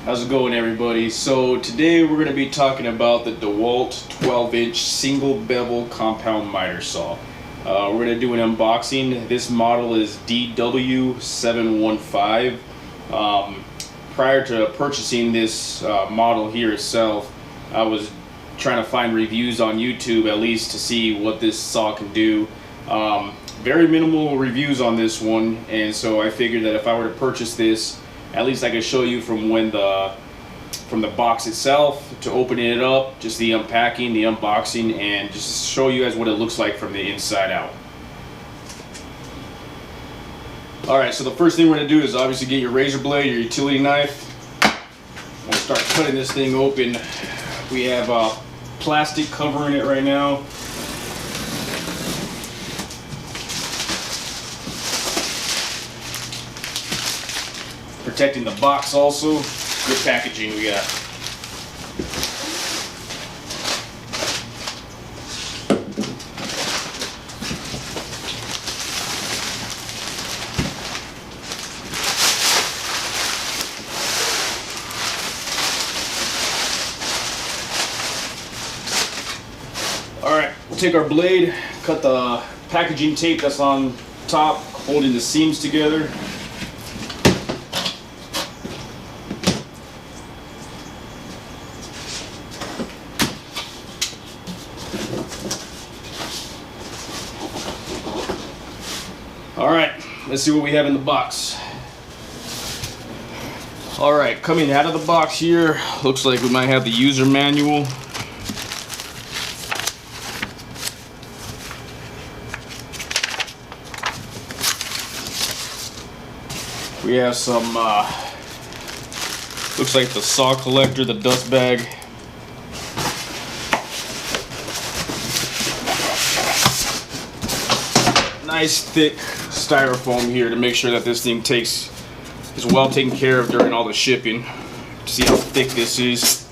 How's it going, everybody? So today we're going to be talking about the DeWALT 12-inch single bevel compound miter saw. We're going to do an unboxing. This model is DW715. Prior to purchasing this model here itself, I was trying to find reviews on YouTube at least to see what this saw can do. Very minimal reviews on this one, and so I figured that if I were to purchase this, at least I could show you from the box itself to opening it up, just the unpacking, the unboxing, and just show you guys what it looks like from the inside out. Alright, so the first thing we're going to do is obviously get your razor blade, your utility knife. We'll start cutting this thing open. We have plastic covering it right now. Protecting the box also. Good packaging we got. Alright, we'll take our blade, cut the packaging tape that's on top, holding the seams together. Alright, let's see what we have in the box. Alright, coming out of the box here, looks like we might have the user manual. We have some, looks like the saw collector, the dust bag. Nice thick styrofoam here to make sure that this thing is well taken care of during all the shipping. See how thick this is.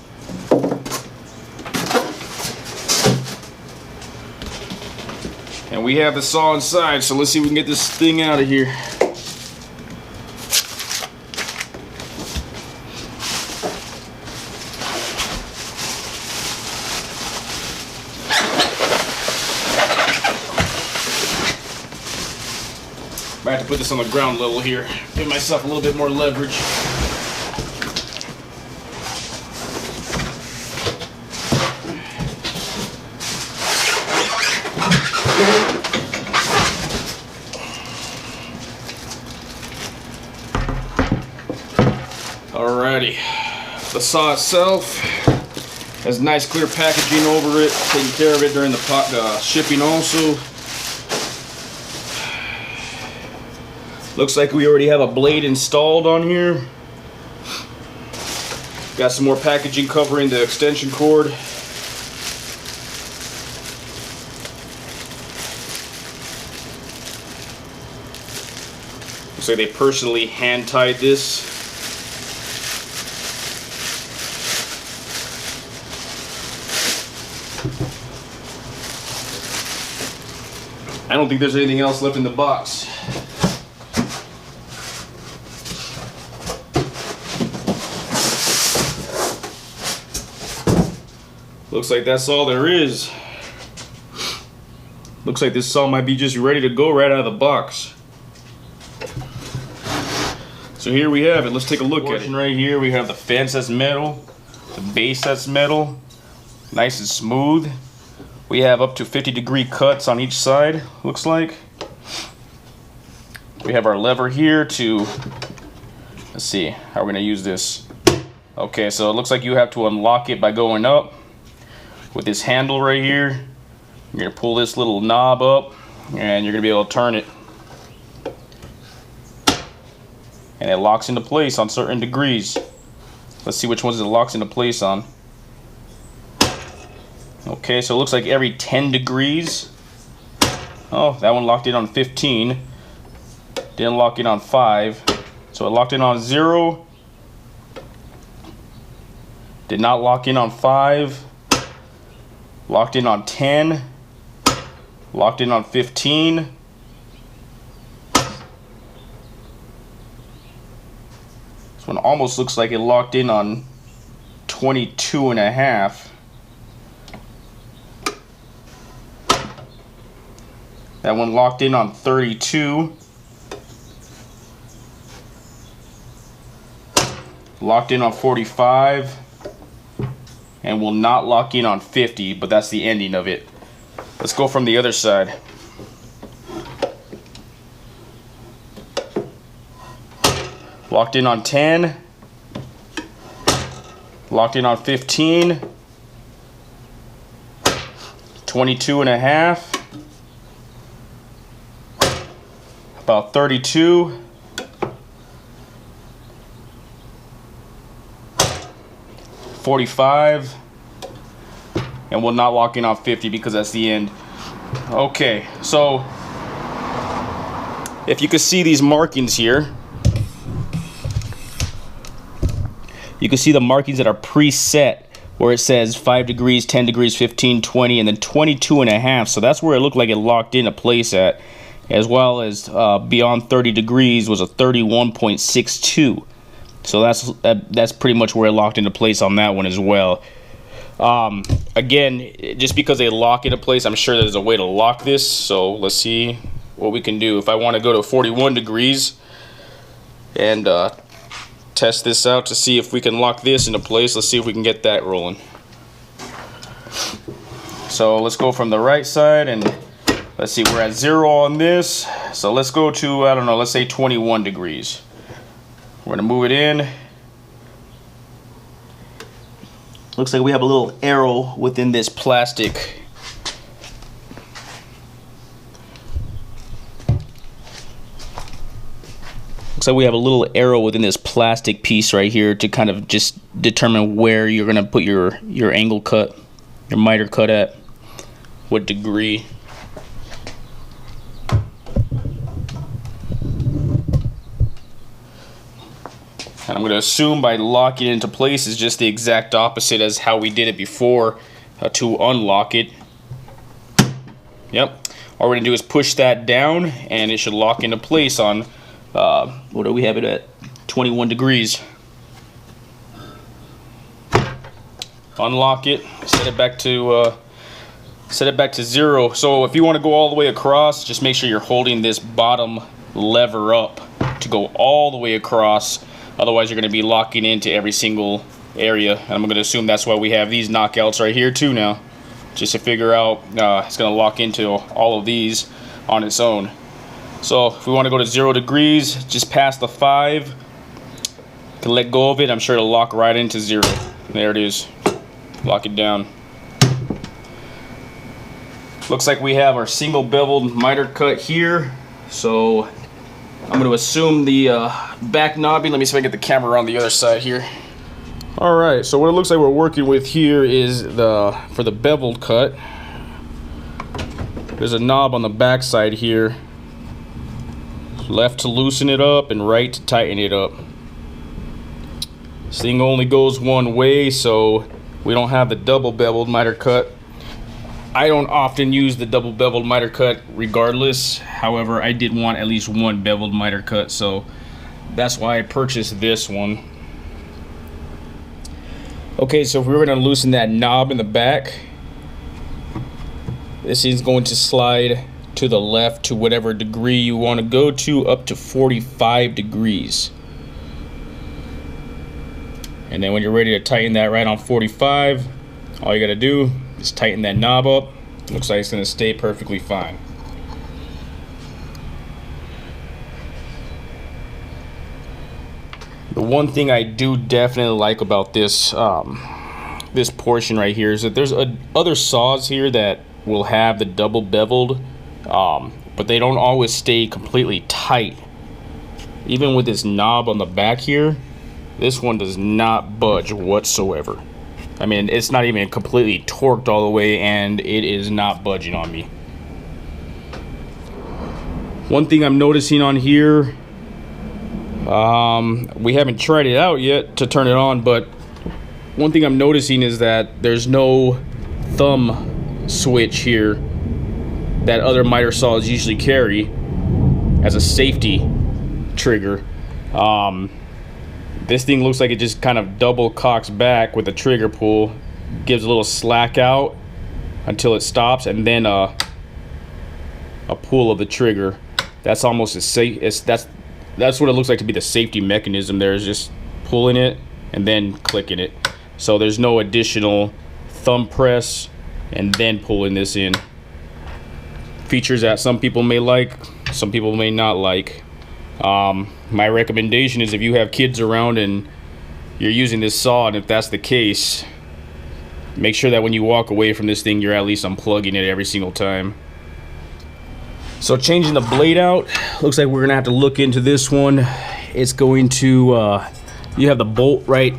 And we have the saw inside, so let's see if we can get this thing out of here. I have to put this on the ground level here, give myself a little bit more leverage. Alrighty, the saw itself has nice clear packaging over it, taking care of it during the shipping also. Looks like we already have a blade installed on here. Got some more packaging covering the extension cord. Looks like they personally hand tied this. I don't think there's anything else left in the box. Looks like that's all there is. Looks like this saw might be just ready to go right out of the box. So here we have it. Let's take a look at it. Right here we have the fence that's metal, the base that's metal, nice and smooth. We have up to 50-degree cuts on each side, looks like. We have our lever here to, let's see, how we're gonna use this. Okay, so it looks like you have to unlock it by going up. With this handle right here, you're going to pull this little knob up and you're going to be able to turn it. And it locks into place on certain degrees. Let's see which ones it locks into place on. Okay, so it looks like every 10 degrees. Oh, that one locked in on 15. Didn't lock in on 5. So it locked in on 0. Did not lock in on 5. Locked in on 10, locked in on 15, one almost looks like it locked in on 22.5. That one locked in on 32. Locked in on 45. And will not lock in on 50, but that's the ending of it. Let's go from the other side. Locked in on 10. Locked in on 15. 22.5. About 32. 45. And will not lock in on 50 because that's the end. Okay, so if you can see these markings here, you can see the markings that are preset where it says 5 degrees, 10 degrees, 15, 20, and then 22.5. So that's where it looked like it locked into place at, as well as beyond 30 degrees was a 31.62. So that's pretty much where it locked into place on that one as well. Again, just because they lock into place, I'm sure there's a way to lock this. So let's see what we can do. If I want to go to 41 degrees and test this out to see if we can lock this into place, let's see if we can get that rolling. So let's go from the right side, and let's see, we're at 0 on this. So let's go to, I don't know, let's say 21 degrees. We're gonna move it in. Looks like we have a little arrow within this plastic. Looks like we have a little arrow within this plastic piece right here to kind of just determine where you're gonna put your angle cut, your miter cut at, what degree. And I'm going to assume by locking it into place is just the exact opposite as how we did it before to unlock it. Yep. All we're going to do is push that down and it should lock into place on, what do we have it at? 21 degrees. Unlock it, set it back to 0. So if you want to go all the way across, just make sure you're holding this bottom lever up to go all the way across. Otherwise, you're going to be locking into every single area. And I'm going to assume that's why we have these knockouts right here too now. Just to figure out, it's going to lock into all of these on its own. So if we want to go to 0 degrees, just past the 5, to let go of it, I'm sure it'll lock right into 0. There it is. Lock it down. Looks like we have our single beveled miter cut here. So I'm going to assume the back knobbing. Let me see if I can get the camera on the other side here. Alright, so what it looks like we're working with here is for the beveled cut. There's a knob on the back side here. Left to loosen it up and right to tighten it up. This thing only goes one way, so we don't have the double beveled miter cut. I don't often use the double beveled miter cut regardless. However, I did want at least one beveled miter cut, so that's why I purchased this one. Okay, so if we were going to loosen that knob in the back, this is going to slide to the left to whatever degree you want to go to, up to 45 degrees. And then when you're ready to tighten that right on 45, all you got to do is tighten that knob up. Looks like it's going to stay perfectly fine. The one thing I do definitely like about this this portion right here is that there's other saws here that will have the double beveled, but they don't always stay completely tight. Even with this knob on the back here, this one does not budge whatsoever. I mean, it's not even completely torqued all the way, and it is not budging on me. One thing I'm noticing on here, we haven't tried it out yet to turn it on, but one thing I'm noticing is that there's no thumb switch here that other miter saws usually carry as a safety trigger. This thing looks like it just kind of double cocks back with a trigger pull, gives a little slack out until it stops, and then a pull of the trigger. That's almost as safe. That's what it looks like to be the safety mechanism. There is just pulling it and then clicking it. So there's no additional thumb press and then pulling this in. Features that some people may like, some people may not like. My recommendation is if you have kids around and you're using this saw, and if that's the case, make sure that when you walk away from this thing, you're at least unplugging it every single time. So changing the blade out, looks like we're gonna have to look into this one. It's going to, you have the bolt right.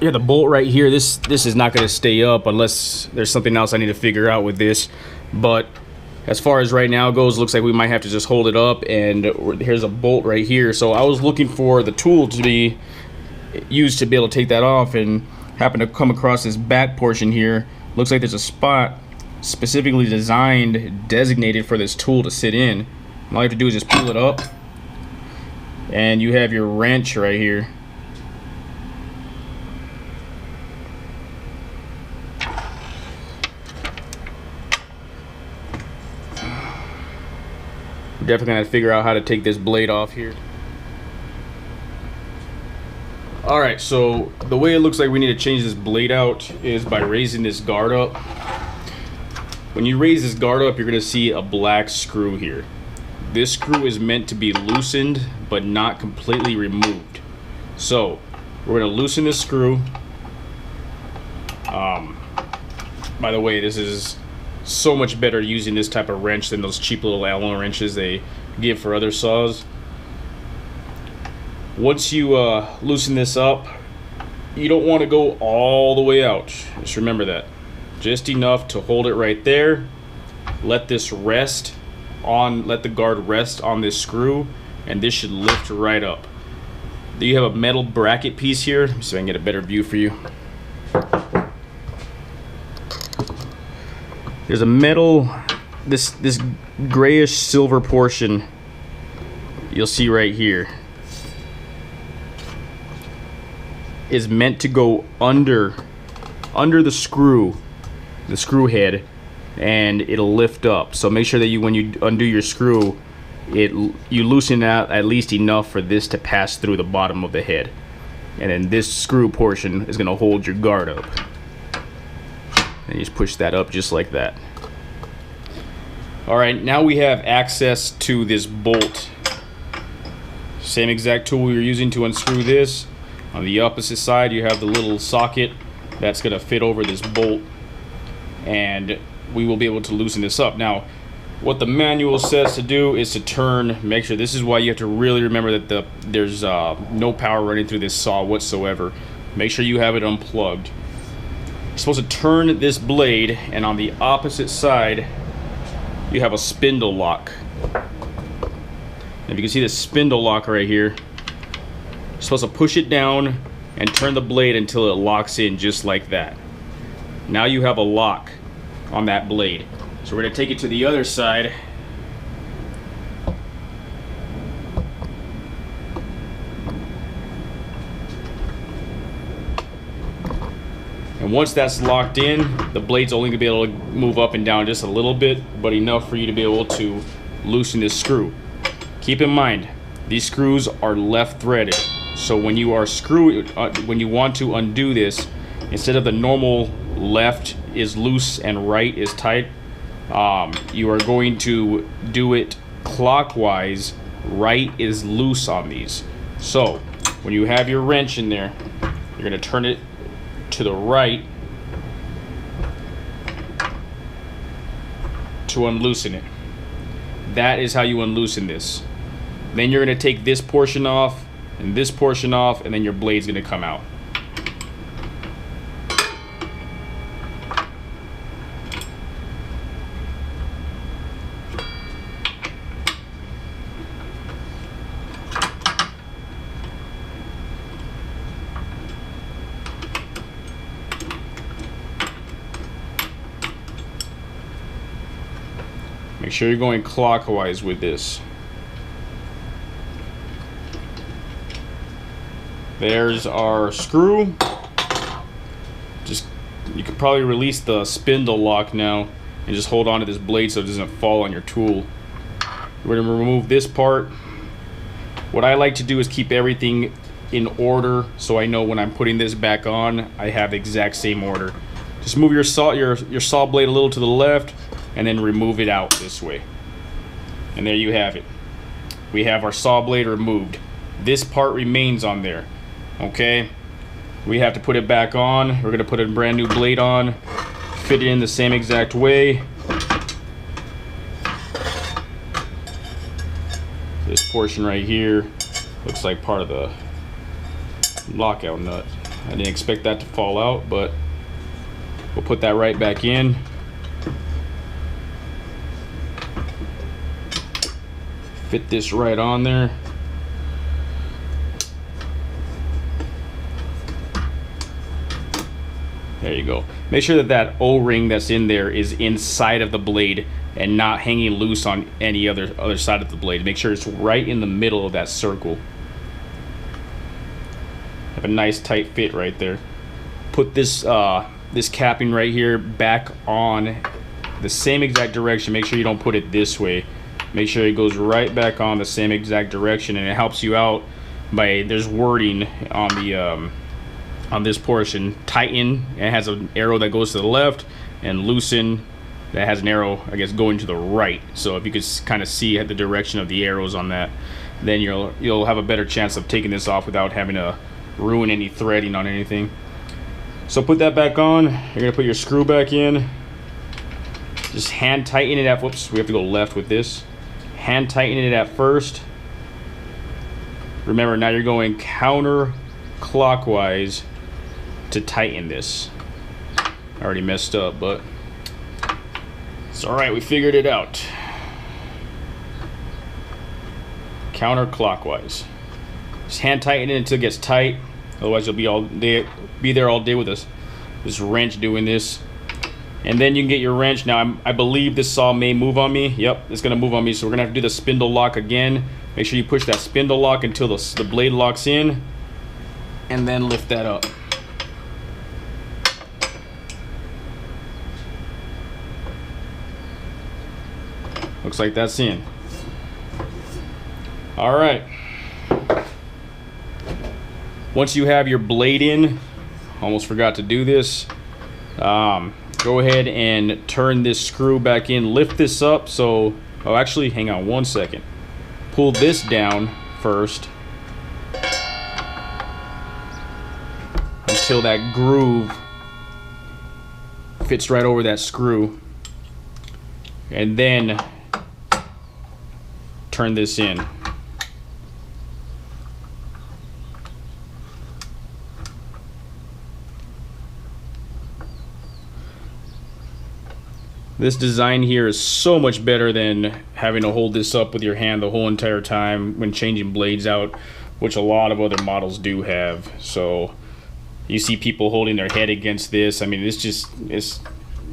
You have the bolt right here. This is not gonna stay up unless there's something else I need to figure out with this. But as far as right now goes, looks like we might have to just hold it up, and here's a bolt right here. So I was looking for the tool to be used to be able to take that off, and happened to come across this back portion here. Looks like there's a spot specifically designed, designated for this tool to sit in. All you have to do is just pull it up, and you have your wrench right here. We're definitely gonna figure out how to take this blade off here. Alright, so the way it looks like we need to change this blade out is by raising this guard up. When you raise this guard up, you're gonna see a black screw here. This screw is meant to be loosened but not completely removed. So we're gonna loosen this screw. By the way, this is so much better using this type of wrench than those cheap little Allen wrenches they give for other saws. Once you loosen this up, you don't want to go all the way out. Just remember that. Just enough to hold it right there. Let this rest on, let the guard rest on this screw, and this should lift right up. You have a metal bracket piece here. Let me see if I can get a better view for you. There's a metal, this grayish silver portion you'll see right here is meant to go under the screw head, and it'll lift up. So make sure that when you undo your screw, you loosen out at least enough for this to pass through the bottom of the head, and then this screw portion is going to hold your guard up. And you just push that up just like that. Alright, now we have access to this bolt. Same exact tool we were using to unscrew this. On the opposite side, you have the little socket that's going to fit over this bolt, and we will be able to loosen this up. Now, what the manual says to do is to turn, make sure, this is why you have to really remember that there's no power running through this saw whatsoever. Make sure you have it unplugged. You're supposed to turn this blade, and on the opposite side you have a spindle lock. If you can see the spindle lock right here, you're supposed to push it down and turn the blade until it locks in just like that. Now you have a lock on that blade. So we're going to take it to the other side. And once that's locked in, the blade's only going to be able to move up and down just a little bit, but enough for you to be able to loosen this screw. Keep in mind, these screws are left threaded. So when you are when you want to undo this, instead of the normal left is loose and right is tight, you are going to do it clockwise. Right is loose on these. So when you have your wrench in there, you're going to turn it to the right to unloosen it. That is how you unloosen this. Then you're going to take this portion off and this portion off, and then your blade's going to come out. Make sure you're going clockwise with this. There's our screw. Just, you could probably release the spindle lock now and just hold on to this blade so it doesn't fall on your tool. We're going to remove this part. What I like to do is keep everything in order, so I know when I'm putting this back on, I have the exact same order. Just move your saw blade a little to the left, and then remove it out this way. And there you have it. We have our saw blade removed. This part remains on there. Okay, we have to put it back on. We're going to put a brand new blade on, fit it in the same exact way. This portion right here looks like part of the lockout nut. I didn't expect that to fall out, but we'll put that right back in. Fit this right on there. There you go. Make sure that that O-ring that's in there is inside of the blade and not hanging loose on any other side of the blade. Make sure it's right in the middle of that circle. Have a nice tight fit right there. Put this this capping right here back on the same exact direction. Make sure you don't put it this way. Make sure it goes right back on the same exact direction, and it helps you out by, there's wording on the on this portion. Tighten, it has an arrow that goes to the left, and loosen, that has an arrow, I guess, going to the right. So if you could kind of see the direction of the arrows on that, then you'll have a better chance of taking this off without having to ruin any threading on anything. So put that back on. You're gonna put your screw back in. Just hand tighten it at, whoops, we have to go left with this. Hand tighten it at first. Remember, now you're going counterclockwise to tighten this. I already messed up, but it's alright, we figured it out. Counterclockwise. Just hand tighten it until it gets tight. Otherwise you'll be there all day with this wrench doing this. And then you can get your wrench. Now I believe this saw may move on me. Yep, it's gonna move on me, so we're gonna have to do the spindle lock again. Make sure you push that spindle lock until the blade locks in, and then lift that up. Looks like that's in. All right. Once you have your blade in, almost forgot to do this. Go ahead and turn this screw back in. Lift this up. So, oh, actually, hang on one second. Pull this down first until that groove fits right over that screw, and then turn this in. This design here is so much better than having to hold this up with your hand the whole entire time when changing blades out, which a lot of other models do have. So you see people holding their head against this. I mean, it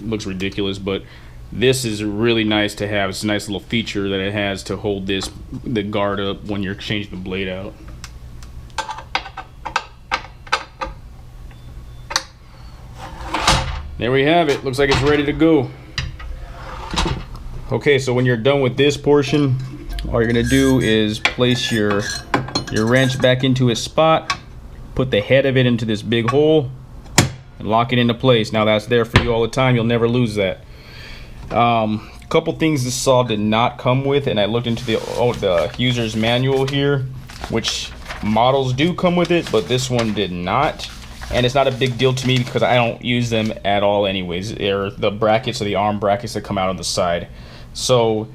looks ridiculous, but this is really nice to have. It's a nice little feature that it has to hold the guard up when you're changing the blade out. There we have it. Looks like it's ready to go. Okay, so when you're done with this portion, all you're gonna do is place your wrench back into its spot, put the head of it into this big hole, and lock it into place. Now that's there for you all the time. You'll never lose that. Couple things this saw did not come with, and I looked into the user's manual here, which models do come with it, but this one did not. And it's not a big deal to me because I don't use them at all anyways. They're the brackets or the arm brackets that come out on the side. So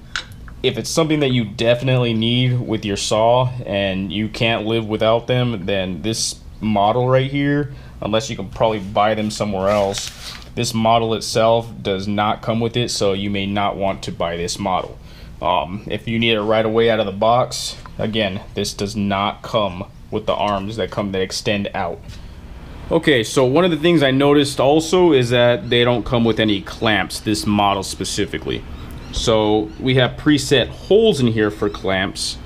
if it's something that you definitely need with your saw and you can't live without them, then this model right here, unless you can probably buy them somewhere else, this model itself does not come with it, so you may not want to buy this model. If you need it right away out of the box, again, this does not come with the arms that extend out. Okay, so one of the things I noticed also is that they don't come with any clamps, this model specifically. So we have preset holes in here for clamps.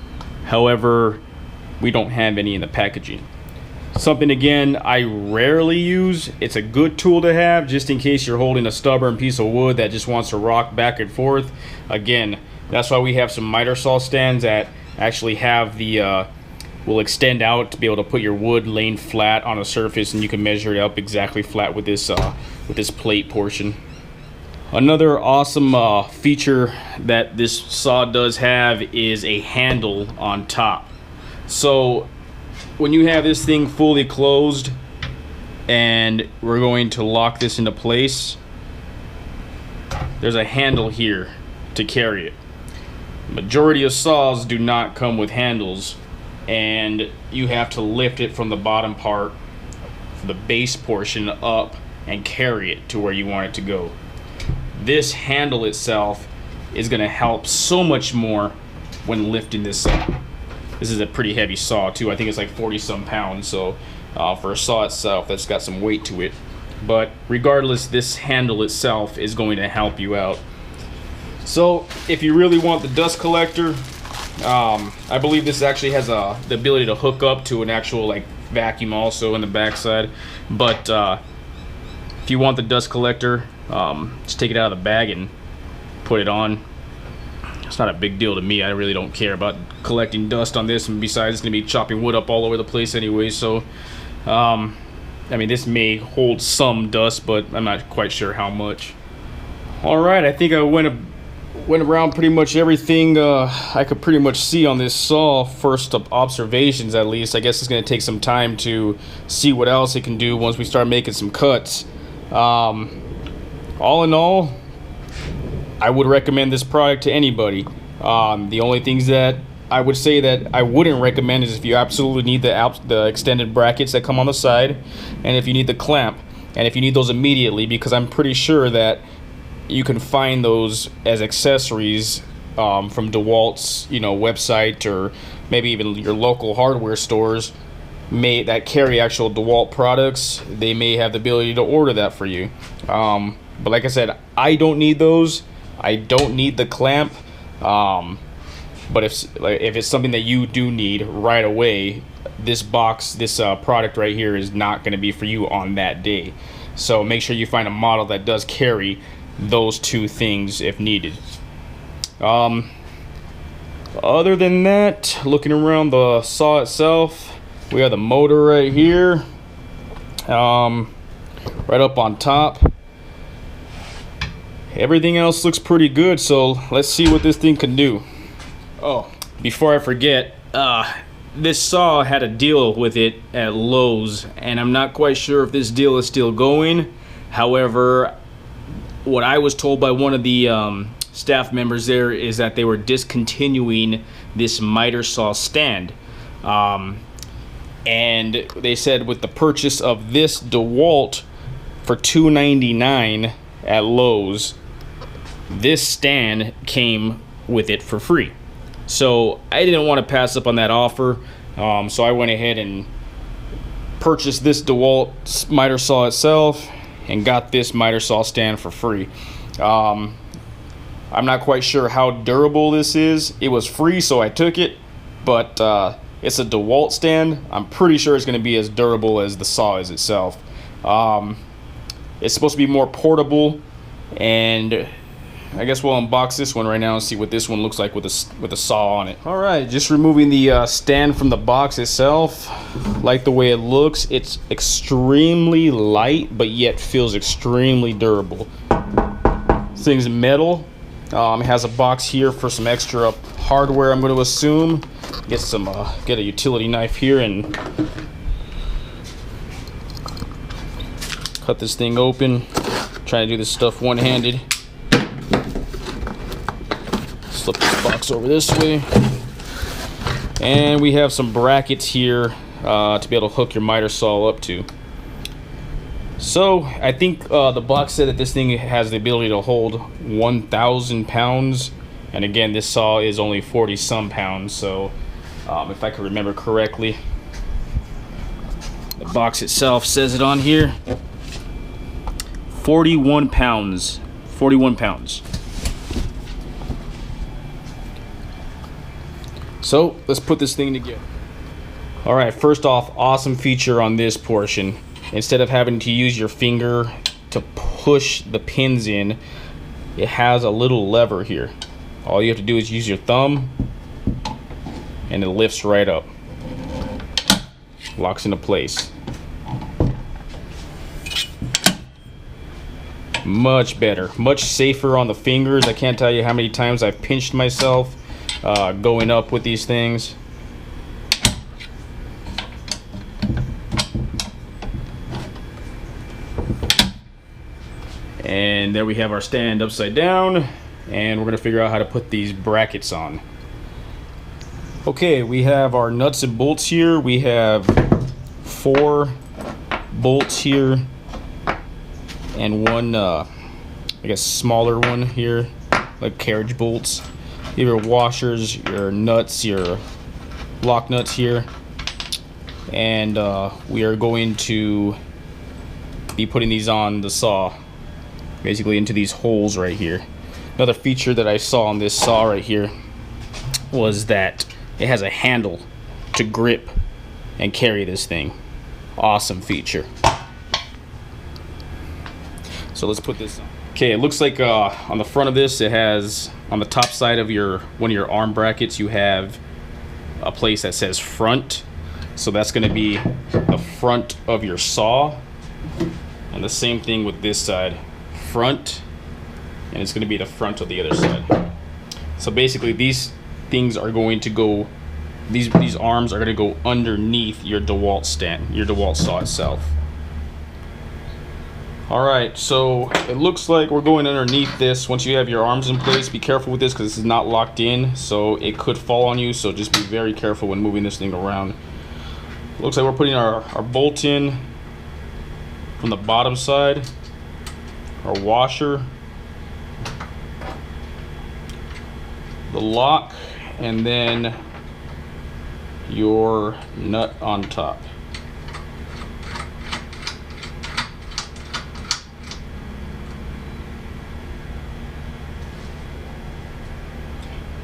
However, we don't have any in the packaging. Something again I rarely use. It's a good tool to have just in case you're holding a stubborn piece of wood that just wants to rock back and forth. Again, that's why we have some miter saw stands that actually have the will extend out to be able to put your wood laying flat on a surface, and you can measure it up exactly flat with this plate portion. Another awesome feature that this saw does have is a handle on top. So when you have this thing fully closed and we're going to lock this into place, there's a handle here to carry it. Majority of saws do not come with handles, and you have to lift it from the bottom part, the base portion, up and carry it to where you want it to go. This handle itself is going to help so much more when lifting this up. This is a pretty heavy saw too. I think it's like 40 some pounds, so for a saw itself, that's got some weight to it. But regardless, this handle itself is going to help you out. So if you really want the dust collector, I believe this actually has the ability to hook up to an actual like vacuum also in the backside. But if you want the dust collector, just take it out of the bag and put it on. It's not a big deal to me. I really don't care about collecting dust on this, and besides, it's gonna be chopping wood up all over the place anyway. So I mean, this may hold some dust, but I'm not quite sure how much. All right, I think I went around pretty much everything I could pretty much see on this saw. First observations, at least. I guess it's going to take some time to see what else it can do once we start making some cuts. All in all, I would recommend this product to anybody. The only things that I would say that I wouldn't recommend is if you absolutely need the extended brackets that come on the side, and if you need the clamp, and if you need those immediately, because I'm pretty sure that you can find those as accessories from DeWalt's website, or maybe even your local hardware stores that carry actual DeWalt products. They may have the ability to order that for you. But like I said, I don't need those. I don't need the clamp. But if it's something that you do need right away, this product right here is not going to be for you on that day. So make sure you find a model that does carry those two things if needed. Other than that, looking around the saw itself, we have the motor right here, right up on top. Everything else looks pretty good, so let's see what this thing can do. Oh, before I forget, this saw had a deal with it at Lowe's, and I'm not quite sure if this deal is still going. However, what I was told by one of the staff members there is that they were discontinuing this miter saw stand. And they said with the purchase of this DeWalt for $2.99 at Lowe's, this stand came with it for free. So I didn't want to pass up on that offer, so I went ahead and purchased this DeWalt miter saw itself and got this miter saw stand for free. I'm not quite sure how durable this is. It was free, so I took it, but it's a DeWalt stand. I'm pretty sure it's going to be as durable as the saw is itself. It's supposed to be more portable, and I guess we'll unbox this one right now and see what this one looks like with a saw on it. All right, just removing the stand from the box itself. Like the way it looks. It's extremely light, but yet feels extremely durable. This thing's metal. It has a box here for some extra hardware, I'm going to assume. Get a utility knife here and cut this thing open. Trying to do this stuff one-handed. Flip this box over this way, and we have some brackets here to be able to hook your miter saw up to. So I think the box said that this thing has the ability to hold 1,000 pounds, and again, this saw is only 40 some pounds. So if I can remember correctly, the box itself says it on here. 41 pounds. 41 pounds. So let's put this thing together. All right, first off, awesome feature on this portion. Instead of having to use your finger to push the pins in, it has a little lever here. All you have to do is use your thumb and it lifts right up. Locks into place. Much better, much safer on the fingers. I can't tell you how many times I've pinched myself going up with these things. And there we have our stand upside down, and we're gonna figure out how to put these brackets on. Okay, we have our nuts and bolts here. We have 4 bolts here and one I guess smaller one here, like carriage bolts. You have your washers, your nuts, your lock nuts here, and we are going to be putting these on the saw, basically into these holes right here. Another feature that I saw on this saw right here was that it has a handle to grip and carry this thing. Awesome feature. So let's put this on. Okay, it looks like on the front of this, it has, on the top side of one of your arm brackets, you have a place that says front. So that's going to be the front of your saw. And the same thing with this side, front, and it's going to be the front of the other side. So basically these things are going to go, these arms are going to go underneath your DeWALT stand, your DeWALT saw itself. Alright, so it looks like we're going underneath this. Once you have your arms in place, be careful with this because this is not locked in, so it could fall on you, so just be very careful when moving this thing around. Looks like we're putting our bolt in from the bottom side, our washer, the lock, and then your nut on top.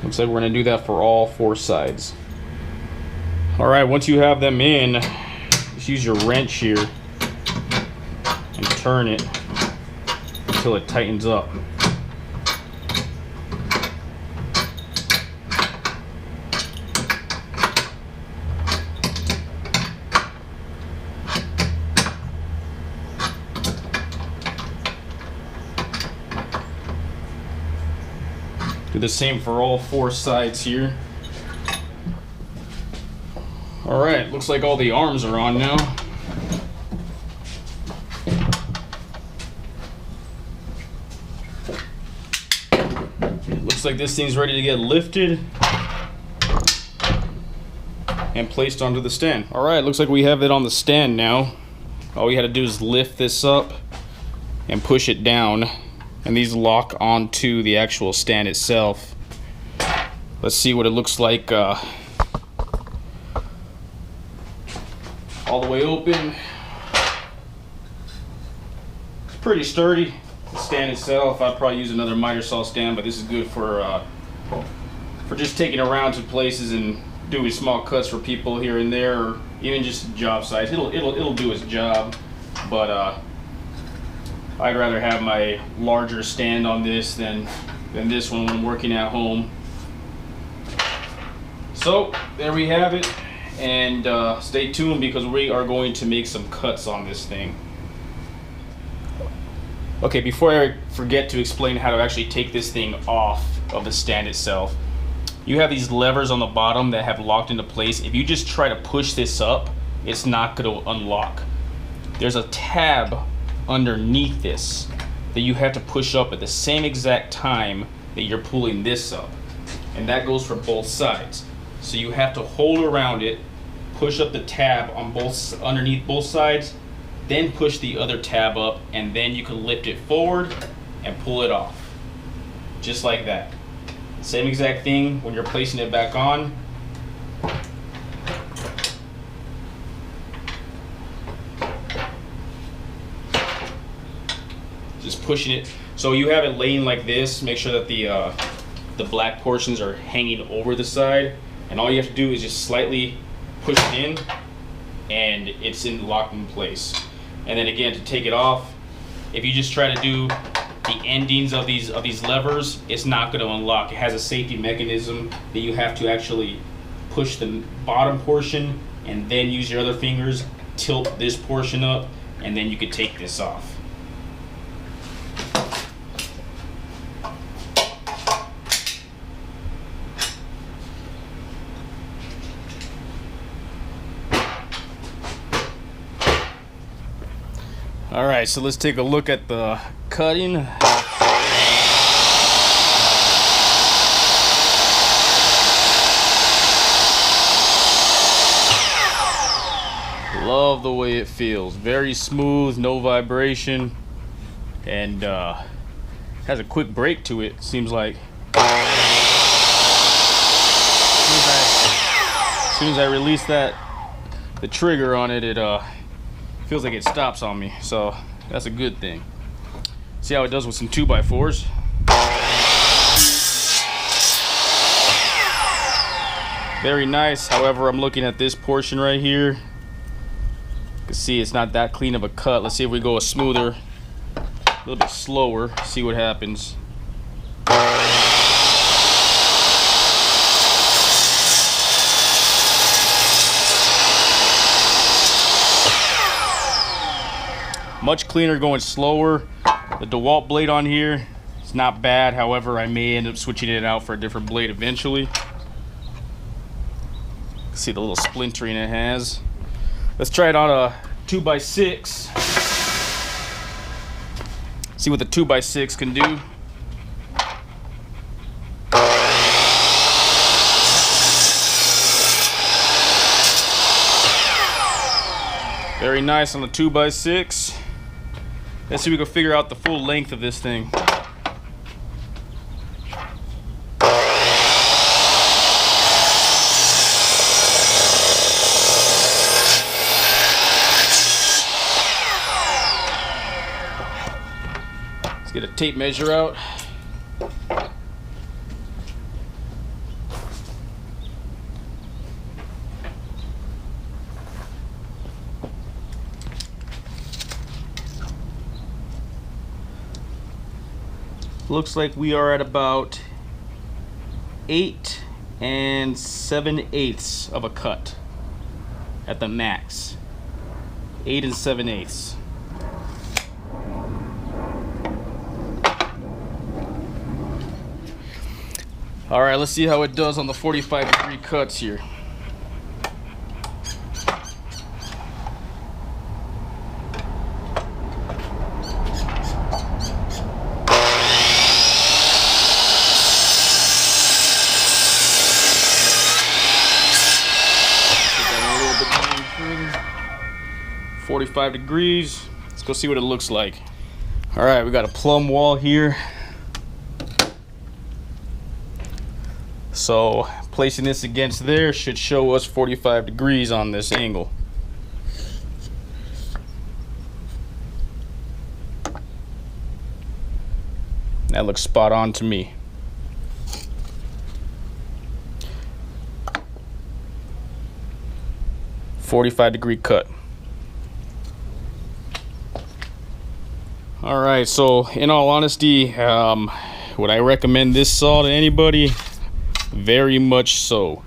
Looks like we're going to do that for all 4 sides. Alright, once you have them in, just use your wrench here and turn it until it tightens up. Do the same for all 4 sides here. Alright, looks like all the arms are on now. It looks like this thing's ready to get lifted and placed onto the stand. Alright, looks like we have it on the stand now. All we had to do is lift this up and push it down, and these lock onto the actual stand itself. Let's see what it looks like all the way open. It's pretty sturdy. The stand itself, I'd probably use another miter saw stand, but this is good for just taking around to places and doing small cuts for people here and there, or even just job sites. It'll do its job, but I'd rather have my larger stand on this than this one when I'm working at home. So there we have it, and stay tuned because we are going to make some cuts on this thing. Okay, before I forget to explain how to actually take this thing off of the stand itself, you have these levers on the bottom that have locked into place. If you just try to push this up, it's not going to unlock. There's a tab underneath this that you have to push up at the same exact time that you're pulling this up, and that goes for both sides. So you have to hold around it, push up the tab on underneath both sides, then push the other tab up, and then you can lift it forward and pull it off, just like that. Same exact thing when you're placing it back on. Just pushing it. So you have it laying like this. Make sure that the black portions are hanging over the side, and all you have to do is just slightly push it in, and it's locked in place. And then again, to take it off, if you just try to do the endings of these levers, it's not going to unlock. It has a safety mechanism that you have to actually push the bottom portion and then use your other fingers, tilt this portion up, and then you could take this off. All right, so let's take a look at the cutting. Love the way it feels. Very smooth, no vibration, and has a quick break to it, seems like. As soon as I release the trigger on it, it feels like it stops on me, so that's a good thing. See how it does with some 2x4s. Very nice. However, I'm looking at this portion right here. You can see it's not that clean of a cut. Let's see if we go a smoother, a little bit slower, see what happens. Much cleaner going slower. The DeWALT blade on here, it's not bad. However, I may end up switching it out for a different blade eventually. See the little splintering it has. Let's try it on a 2x6. See what the 2x6 can do. Very nice on the 2x6. Let's see if we can figure out the full length of this thing. Let's get a tape measure out. Looks like we are at about 8 7/8 of a cut at the max. 8 7/8. All right, let's see how it does on the 45-degree cuts here. Put that a little bit further. 45 degrees. Let's go see what it looks like. All right, we got a plumb wall here. So placing this against there should show us 45 degrees on this angle. That looks spot on to me. "45-degree cut." All right, so in all honesty, would I recommend this saw to anybody? Very much so.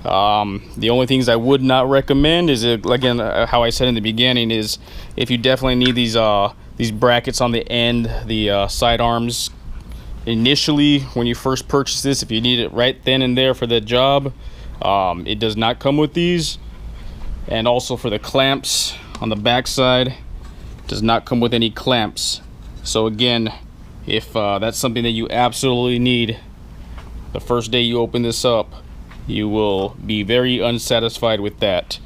The only things I would not recommend is, again, how I said in the beginning, is if you definitely need these brackets on the end, the side arms, initially when you first purchase this, if you need it right then and there for the job, it does not come with these. And also for the clamps on the back side, does not come with any clamps. So again, if that's something that you absolutely need, the first day you open this up, you will be very unsatisfied with that.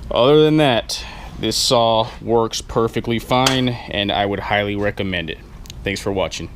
Other than that, this saw works perfectly fine, and I would highly recommend it. Thanks for watching.